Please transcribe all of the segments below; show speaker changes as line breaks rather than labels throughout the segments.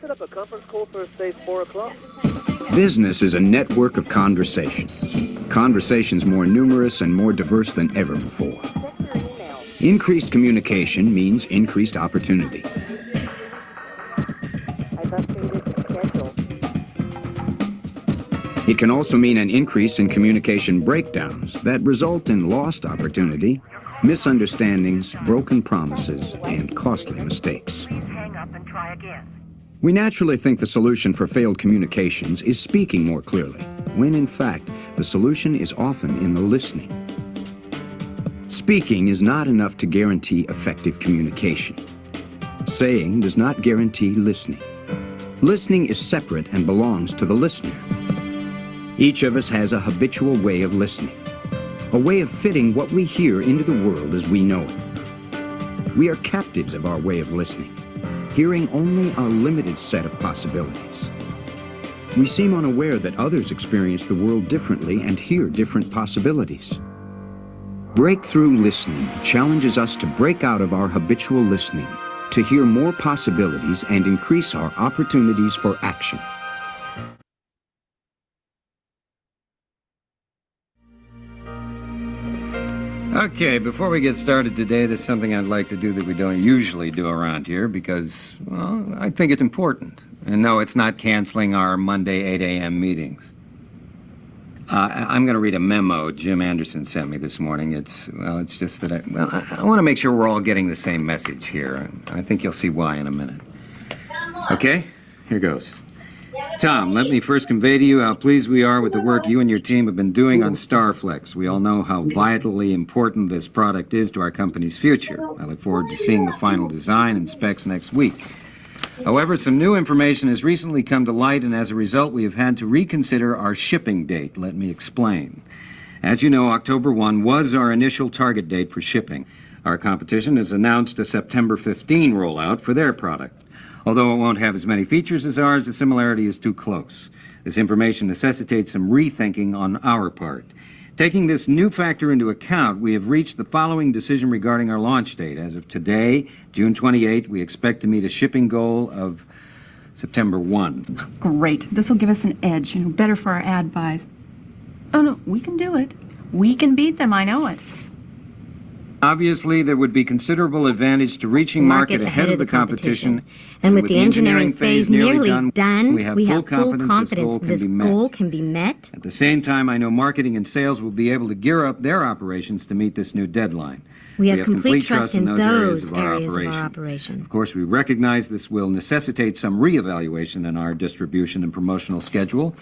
set up a conference call for, say, 4 o'clock?
Business is a network of conversations. Conversations more numerous and more diverse than ever before. Increased communication means increased opportunity. It can also mean an increase in communication breakdowns that result in lost opportunity, misunderstandings, broken promises, and costly mistakes.
Hang up and try again.
We naturally think the solution for failed communications is speaking more clearly, when in fact, the solution is often in the listening. Speaking is not enough to guarantee effective communication. Saying does not guarantee listening. Listening is separate and belongs to the listener. Each of us has a habitual way of listening, a way of fitting what we hear into the world as we know it. We are captives of our way of listening, hearing only our limited set of possibilities. We seem unaware that others experience the world differently and hear different possibilities. Breakthrough listening challenges us to break out of our habitual listening, to hear more possibilities and increase our opportunities for action.
Okay, before we get started today, there's something I'd like to do that we don't usually do around here because, well, I think it's important. And no, it's not canceling our Monday 8 a.m. meetings. I'm going to read a memo Jim Anderson sent me this morning. It's just that I want to make sure we're all getting the same message here. I think you'll see why in a minute. Okay, here goes. Tom, let me first convey to you how pleased we are with the work you and your team have been doing on Starflex. We all know how vitally important this product is to our company's future. I look forward to seeing the final design and specs next week. However, some new information has recently come to light, and as a result, we have had to reconsider our shipping date. Let me explain. As you know, October 1 was our initial target date for shipping. Our competition has announced a September 15 rollout for their product. Although it won't have as many features as ours, the similarity is too close. This information necessitates some rethinking on our part. Taking this new factor into account, we have reached the following decision regarding our launch date. As of today, June 28, we expect to meet a shipping goal of September 1.
Great. This will give us an edge, better for our ad buys. Oh, no, we can do it. We can beat them, I know it.
Obviously, there would be considerable advantage to reaching market ahead of the competition.
And with the engineering phase nearly done,
we have full confidence this goal can be met. At the same time, I know marketing and sales will be able to gear up their operations to meet this new deadline.
We have complete trust in those areas of our operation.
Of course, we recognize this will necessitate some reevaluation in our distribution and promotional schedule.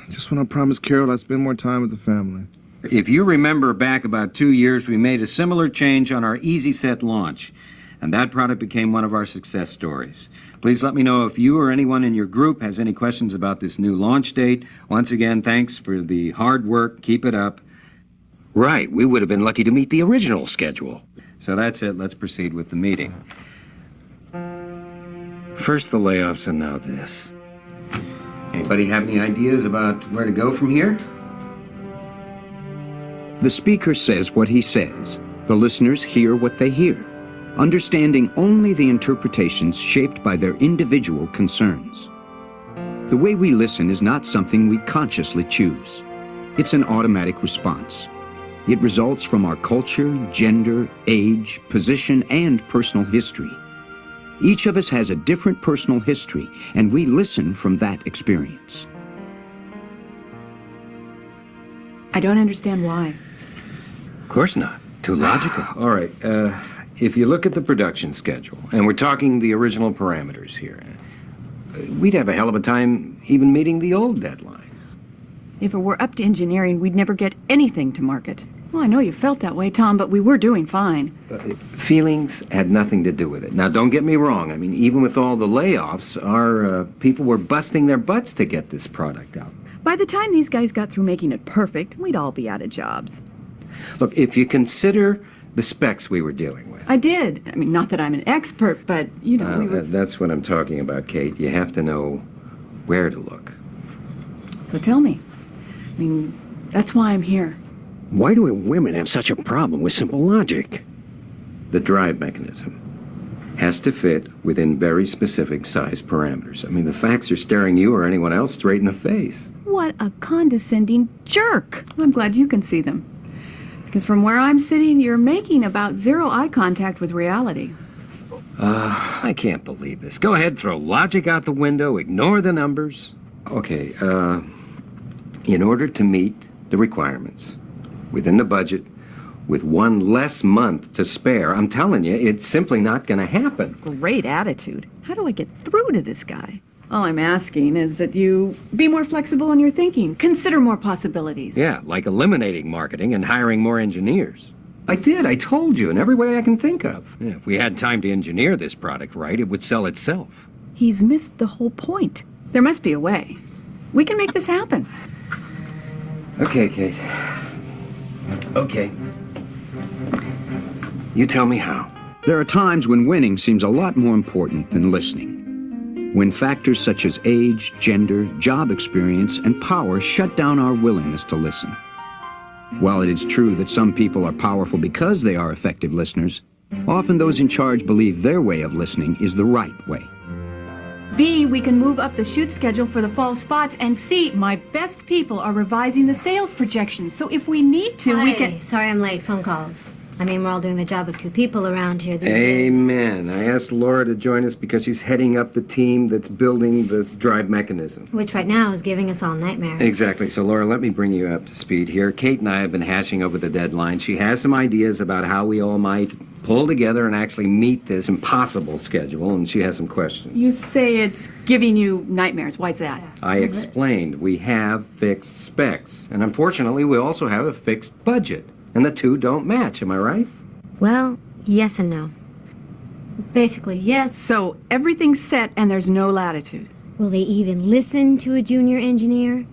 Just when I promised Carol I'd spend more time with the family.
If you remember back about 2 years, we made a similar change on our Easy Set launch, and that product became one of our success stories. Please let me know if you or anyone in your group has any questions about this new launch date. Once again, thanks for the hard work. Keep it up.
Right, we would have been lucky to meet the original schedule.
So that's it. Let's proceed with the meeting. First the layoffs and now this. Anybody have any ideas about where to go from here?
The speaker says what he says. The listeners hear what they hear, understanding only the interpretations shaped by their individual concerns. The way we listen is not something we consciously choose. It's an automatic response. It results from our culture, gender, age, position, and personal history. Each of us has a different personal history, and we listen from that experience.
I don't understand why.
Of course not. Too logical.
All right, if you look at the production schedule, and we're talking the original parameters here, we'd have a hell of a time even meeting the old deadline.
If it were up to engineering, we'd never get anything to market. Well, I know you felt that way, Tom, but we were doing fine.
Feelings had nothing to do with it. Now, don't get me wrong. I mean, even with all the layoffs, our people were busting their butts to get this product out.
By the time these guys got through making it perfect, we'd all be out of jobs.
Look, if you consider the specs we were dealing with.
I did. I mean, not that I'm an expert, but, we were...
That's what I'm talking about, Kate. You have to know where to look.
So tell me. I mean, that's why I'm here.
Why do women have such a problem with simple logic?
The drive mechanism. has to fit within very specific size parameters. I mean, the facts are staring you or anyone else straight in the face.
What a condescending jerk. I'm glad you can see them. Because from where I'm sitting, you're making about zero eye contact with reality.
I can't believe this. Go ahead, throw logic out the window, ignore the numbers. Okay, in order to meet the requirements within the budget, with one less month to spare, I'm telling you, it's simply not going to happen.
Great attitude. How do I get through to this guy? All I'm asking is that you be more flexible in your thinking. Consider more possibilities.
Yeah, like eliminating marketing and hiring more engineers. I did, I told you, in every way I can think of. Yeah, if we had time to engineer this product right, it would sell itself.
He's missed the whole point. There must be a way. We can make this happen.
Okay, Kate. Okay. You tell me how.
There are times when winning seems a lot more important than listening. When factors such as age, gender, job experience, and power shut down our willingness to listen. While it is true that some people are powerful because they are effective listeners, often those in charge believe their way of listening is the right way.
B, we can move up the shoot schedule for the fall spots, and C, my best people are revising the sales projections, so if we need to, we can...
Sorry I'm late. Phone calls. I mean, we're all doing the job of two people around here these days.
Amen. I asked Laura to join us because she's heading up the team that's building the drive mechanism.
Which right now is giving us all nightmares.
Exactly. So, Laura, let me bring you up to speed here. Kate and I have been hashing over the deadline. She has some ideas about how we all might pull together and actually meet this impossible schedule, and she has some questions.
You say it's giving you nightmares. Why's that?
I explained. We have fixed specs, and unfortunately, we also have a fixed budget. And the two don't match, am I right?
Well, yes and no. Basically, yes.
So everything's set and there's no latitude.
Will they even listen to a junior engineer?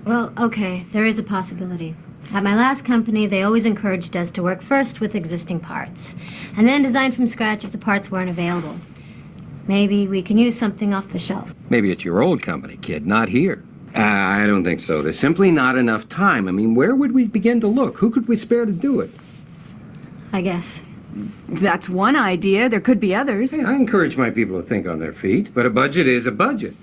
Well, okay, there is a possibility. At my last company, they always encouraged us to work first with existing parts, and then design from scratch if the parts weren't available. Maybe we can use something off the shelf.
Maybe it's your old company, kid, not here. I don't think so. There's simply not enough time. I mean, where would we begin to look? Who could we spare to do it?
I guess.
That's one idea. There could be others.
Hey, I encourage my people to think on their feet, but a budget is a budget.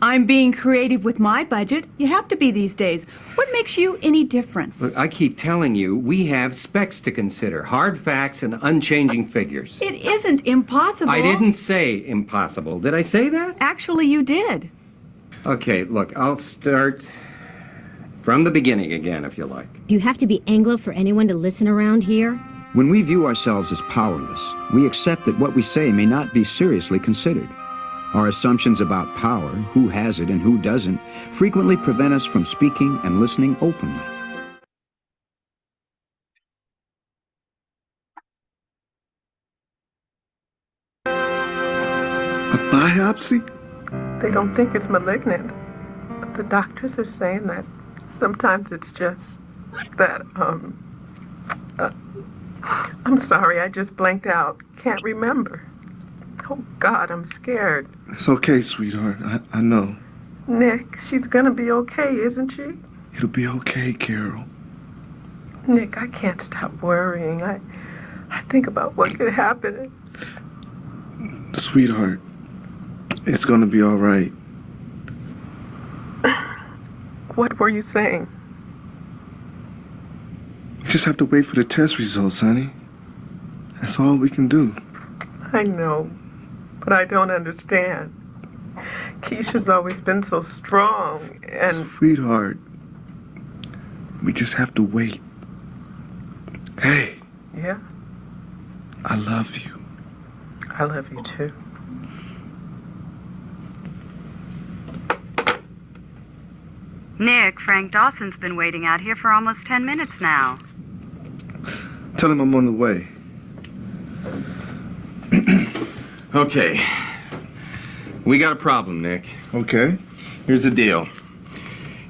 I'm being creative with my budget. You have to be these days. What makes you any different?
Look, I keep telling you, we have specs to consider, hard facts and unchanging figures.
It isn't impossible.
I didn't say impossible. Did I say that?
Actually, you did.
Okay, look, I'll start from the beginning again, if you like.
Do you have to be Anglo for anyone to listen around here?
When we view ourselves as powerless, we accept that what we say may not be seriously considered. Our assumptions about power, who has it and who doesn't, frequently prevent us from speaking and listening openly.
A biopsy?
They don't think it's malignant, but the doctors are saying that sometimes it's just that, I'm sorry, I just blanked out. Can't remember. Oh, God, I'm scared.
It's okay, sweetheart. I know.
Nick, she's gonna be okay, isn't she?
It'll be okay, Carol.
Nick, I can't stop worrying. I think about what could happen.
Sweetheart, it's gonna be all right.
What were you saying?
We just have to wait for the test results, honey. That's all we can do.
I know, but I don't understand. Keisha's always been so strong and...
Sweetheart, we just have to wait. Hey.
Yeah?
I love you.
I love you too.
Nick, Frank Dawson's been waiting out here for almost 10 minutes now.
Tell him I'm on the way.
Okay. We got a problem, Nick.
Okay.
Here's the deal.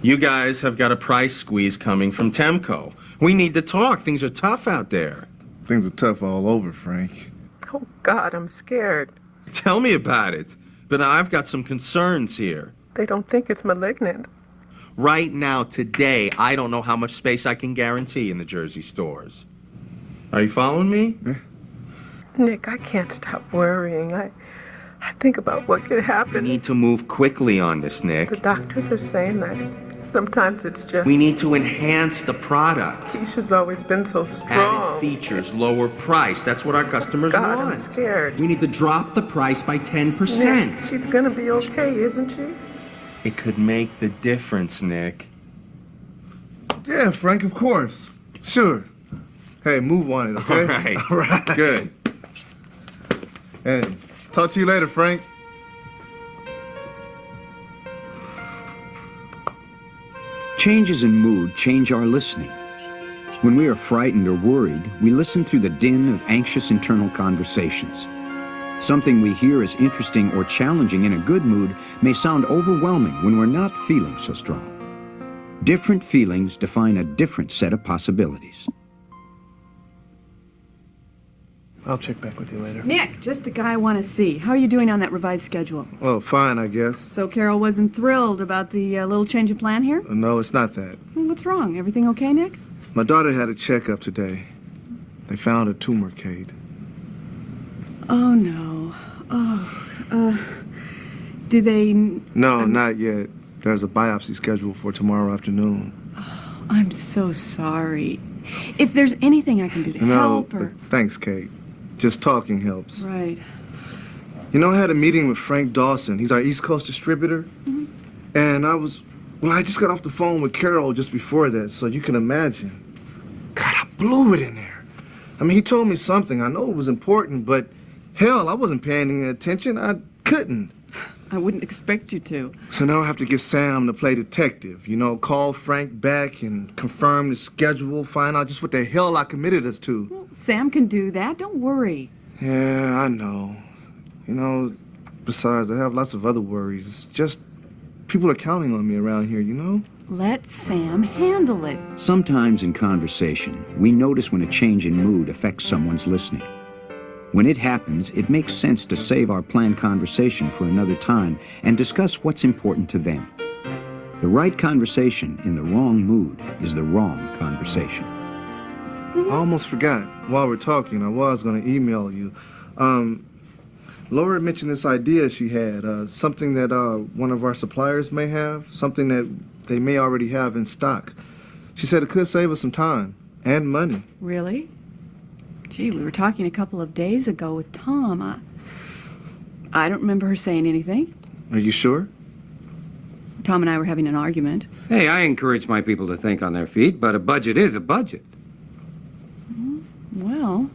You guys have got a price squeeze coming from Temco. We need to talk. Things are tough out there.
Things are tough all over, Frank.
Oh, God, I'm scared.
Tell me about it. But I've got some concerns here.
They don't think it's malignant.
Right now, today, I don't know how much space I can guarantee in the Jersey stores. Are you following me?
Yeah.
Nick, I can't stop worrying. I think about what could
We
happen.
need to move quickly on this, Nick.
The doctors are saying that sometimes it's just...
We need to enhance the product.
Keisha's always been so
Added
strong.
features, lower price. That's what our customers
God,
want.
I'm scared.
We need to drop the price by 10%.
Nick, she's gonna be okay, isn't she?
It could make the difference, Nick.
Yeah, Frank, of course. Sure. Hey, move on it, okay?
All right.
All right.
Good.
Hey, talk to you later, Frank.
Changes in mood change our listening. When we are frightened or worried, we listen through the din of anxious internal conversations. Something we hear as interesting or challenging in a good mood may sound overwhelming when we're not feeling so strong. Different feelings define a different set of possibilities.
I'll check back with you later.
Nick, just the guy I want to see. How are you doing on that revised schedule?
Oh, fine, I guess.
So Carol wasn't thrilled about the little change of plan here?
No, it's not that.
Well, what's wrong? Everything okay, Nick?
My daughter had a checkup today. They found a tumor, Kate.
Oh, no. Oh, do they...
No, not yet. There's a biopsy scheduled for tomorrow afternoon.
Oh, I'm so sorry. If there's anything I can do to help or...
but thanks, Kate. Just talking helps.
Right.
You know, I had a meeting with Frank Dawson. He's our East Coast distributor.
Mm-hmm.
And I just got off the phone with Carol just before that, so you can imagine. God, I blew it in there. I mean, he told me something. I know it was important, but hell, I wasn't paying any attention. I couldn't.
I wouldn't expect you to.
So now I have to get Sam to play detective. You know, call Frank back and confirm the schedule, find out just what the hell I committed us to.
Well, Sam can do that. Don't worry.
Yeah, I know. You know, besides, I have lots of other worries. It's just people are counting on me around here, you know?
Let Sam handle it.
Sometimes in conversation, we notice when a change in mood affects someone's listening. When it happens, it makes sense to save our planned conversation for another time and discuss what's important to them. The right conversation in the wrong mood is the wrong conversation.
I almost forgot. While we're talking, I was going to email you. Laura mentioned this idea she had, something that one of our suppliers may have, something that they may already have in stock. She said it could save us some time and money.
Really? Gee, we were talking a couple of days ago with Tom. I don't remember her saying anything.
Are you sure?
Tom and I were having an argument.
Hey, I encourage my people to think on their feet, but a budget is a budget.
Well,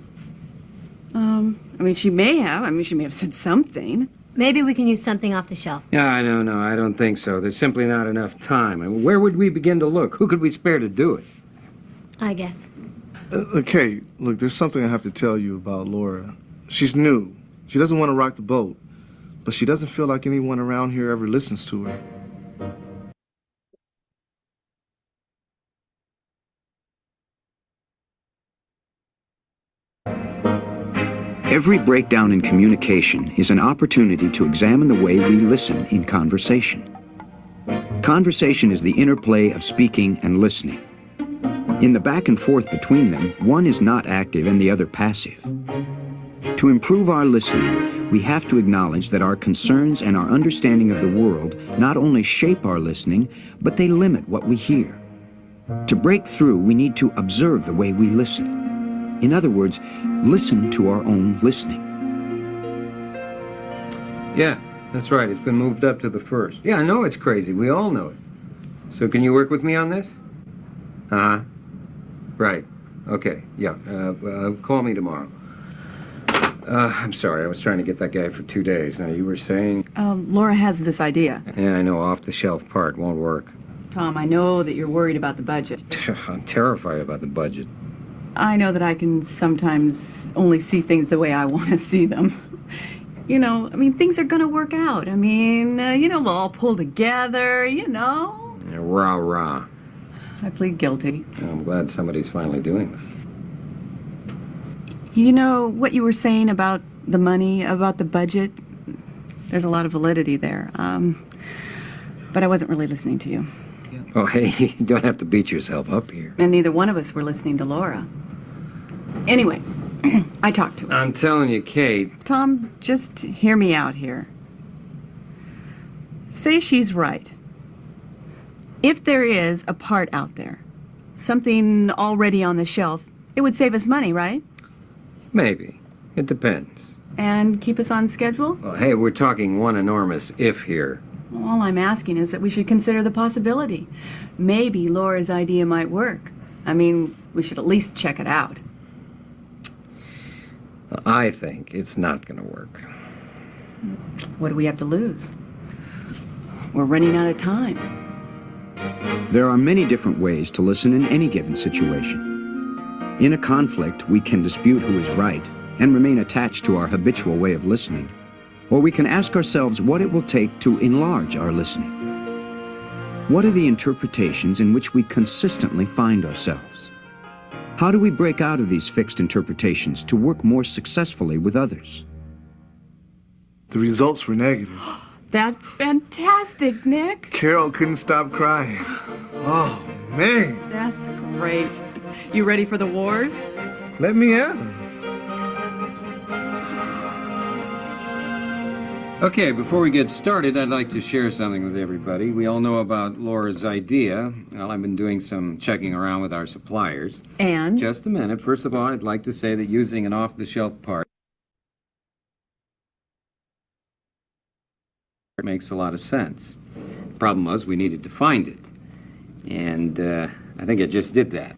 she may have said something.
Maybe we can use something off the shelf.
Yeah, no, I don't think so. There's simply not enough time. I mean, where would we begin to look? Who could we spare to do it?
I guess.
Okay, look, there's something I have to tell you about Laura. She's new. She doesn't want to rock the boat, but she doesn't feel like anyone around here ever listens to her.
Every breakdown in communication is an opportunity to examine the way we listen in conversation. Conversation is the interplay of speaking and listening. In the back and forth between them, one is not active and the other passive. To improve our listening, we have to acknowledge that our concerns and our understanding of the world not only shape our listening, but they limit what we hear. To break through, we need to observe the way we listen. In other words, listen to our own listening.
Yeah, that's right. It's been moved up to the 1st. Yeah, I know it's crazy. We all know it. So can you work with me on this? Uh-huh. Right. Okay. Yeah. Call me tomorrow. I'm sorry. I was trying to get that guy for 2 days. Now, you were saying...
Laura has this idea.
Yeah, I know. Off-the-shelf part won't work.
Tom, I know that you're worried about the budget.
I'm terrified about the budget.
I know that I can sometimes only see things the way I want to see them. Things are going to work out. We'll all pull together,
Yeah, rah.
I plead guilty.
Well, I'm glad somebody's finally doing that.
You know what you were saying about the money, about the budget? There's a lot of validity there. But I wasn't really listening to you.
Oh, hey, you don't have to beat yourself up here.
And neither one of us were listening to Laura. Anyway, I talked to her.
I'm telling you, Kate.
Tom, just hear me out here. Say she's right. If there is a part out there, something already on the shelf, it would save us money, right?
Maybe. It depends.
And keep us on schedule?
Well, hey, we're talking one enormous if here.
All I'm asking is that we should consider the possibility. Maybe Laura's idea might work. I mean, we should at least check it out.
I think it's not going to work.
What do we have to lose? We're running out of time.
There are many different ways to listen in any given situation. In a conflict, we can dispute who is right and remain attached to our habitual way of listening. Or we can ask ourselves what it will take to enlarge our listening. What are the interpretations in which we consistently find ourselves? How do we break out of these fixed interpretations to work more successfully with others?
The results were negative.
That's fantastic, Nick.
Carol couldn't stop crying. Oh, man.
That's great. You ready for the wars?
Let me at 'em.
Okay, before we get started, I'd like to share something with everybody. We all know about Laura's idea. Well, I've been doing some checking around with our suppliers.
And?
Just a minute. First of all, I'd like to say that using an off-the-shelf part makes a lot of sense. The problem was we needed to find it. And I think I just did that.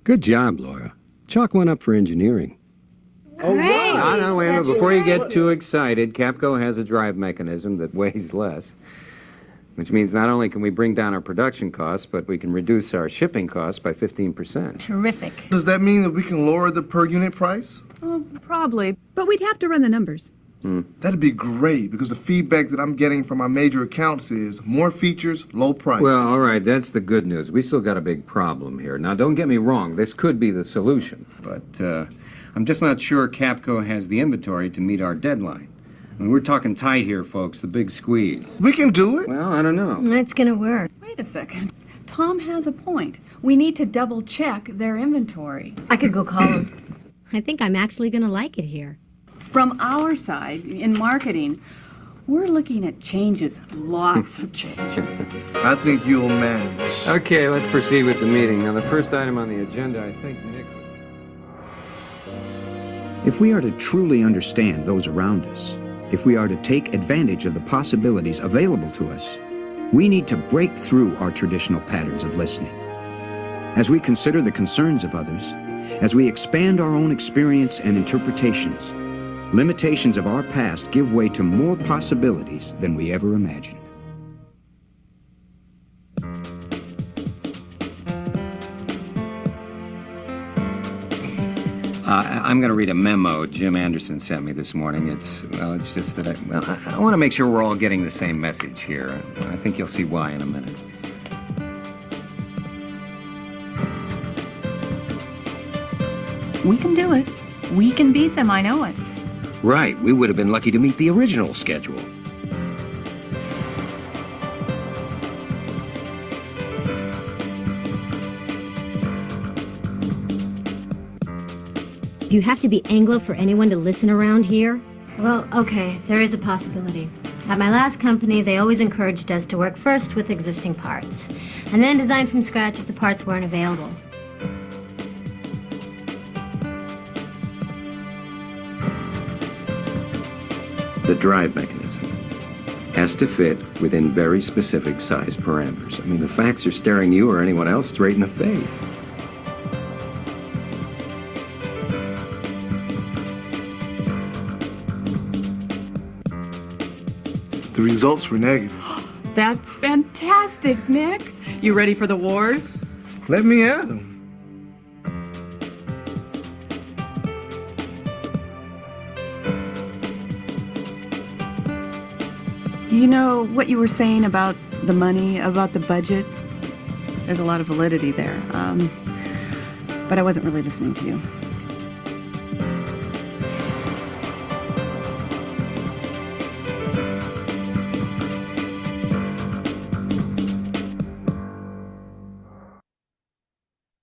Good job, Laura. Chalk one up for engineering.
Oh, wow.
No, wait a minute. Before you get too excited, Capco has a drive mechanism that weighs less, which means not only can we bring down our production costs, but we can reduce our shipping costs by 15%.
Terrific.
Does that mean that we can lower the per unit price?
Oh, probably. But we'd have to run the numbers.
That'd be great, because the feedback that I'm getting from my major accounts is more features, low price.
Well, all right, that's the good news. We still got a big problem here. Now, don't get me wrong. This could be the solution, but I'm just not sure Capco has the inventory to meet our deadline. I mean, we're talking tight here, folks, the big squeeze.
We can do it.
Well, I don't know.
It's gonna work.
Wait a second. Tom has a point. We need to double-check their inventory.
I could go call him. I think I'm actually gonna like it here.
From our side, in marketing, we're looking at changes, lots of changes.
I think you'll manage.
Okay, let's proceed with the meeting. Now, the first item on the agenda, I think Nick...
If we are to truly understand those around us, if we are to take advantage of the possibilities available to us, we need to break through our traditional patterns of listening. As we consider the concerns of others, as we expand our own experience and interpretations, limitations of our past give way to more possibilities than we ever imagined.
I'm going to read a memo Jim Anderson sent me this morning. It's just that I want to make sure we're all getting the same message here. I think you'll see why in a minute.
We can do it. We can beat them, I know it.
Right, we would have been lucky to meet the original schedule.
Do you have to be Anglo for anyone to listen around here? Well, okay, there is a possibility. At my last company, they always encouraged us to work first with existing parts, and then design from scratch if the parts weren't available.
The drive mechanism has to fit within very specific size parameters. I mean, the facts are staring you or anyone else straight in the face.
The results were negative.
That's fantastic, Nick. You ready for the wars?
Let me at 'em.
You know what you were saying about the money, about the budget? There's a lot of validity there. But I wasn't really listening to you.